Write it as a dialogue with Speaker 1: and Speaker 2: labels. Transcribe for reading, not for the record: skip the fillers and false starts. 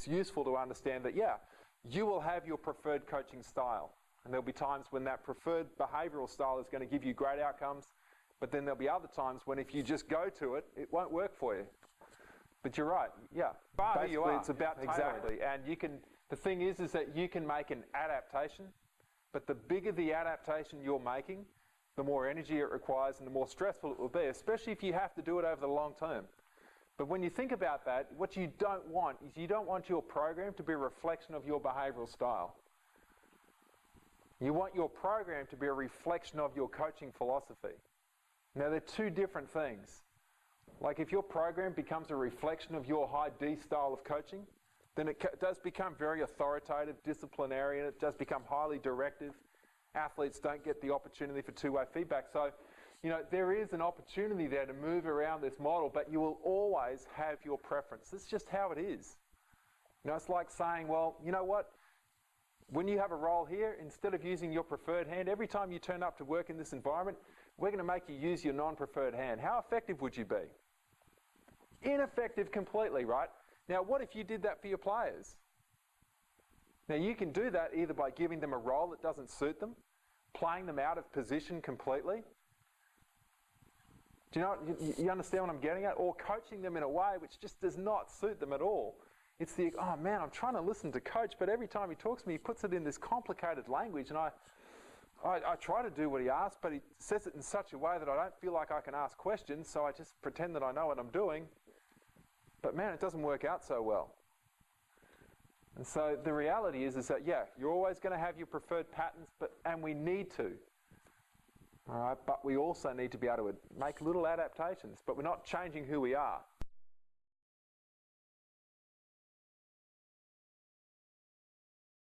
Speaker 1: it's useful to understand that, yeah, you will have your preferred coaching style. And there'll be times when that preferred behavioral style is going to give you great outcomes, but then there'll be other times when if you just go to it, it won't work for you. But you're right, yeah. Basically, it's about exactly. And you can, the thing is that you can make an adaptation, but the bigger the adaptation you're making, the more energy it requires and the more stressful it will be, especially if you have to do it over the long term. But when you think about that, what you don't want is you don't want your program to be a reflection of your behavioral style. You want your program to be a reflection of your coaching philosophy. Now, they're two different things. Like if your program becomes a reflection of your high D style of coaching, then it does become very authoritative, disciplinary, and it does become highly directive. Athletes don't get the opportunity for two-way feedback. So, you know, there is an opportunity there to move around this model, but you will always have your preference. That's just how it is. You know, it's like saying, well, you know what? When you have a role here, instead of using your preferred hand, every time you turn up to work in this environment, we're going to make you use your non-preferred hand. How effective would you be? Ineffective completely, right? Now, what if you did that for your players? Now, you can do that either by giving them a role that doesn't suit them, playing them out of position completely. Do you know, you understand what I'm getting at? Or coaching them in a way which just does not suit them at all. It's the, oh man, I'm trying to listen to coach, but every time he talks to me, he puts it in this complicated language, and I try to do what he asks, but he says it in such a way that I don't feel like I can ask questions, so I just pretend that I know what I'm doing. But man, it doesn't work out so well. And so the reality is that, yeah, you're always going to have your preferred patterns, and we need to. All right, but we also need to be able to make little adaptations, but we're not changing who we are.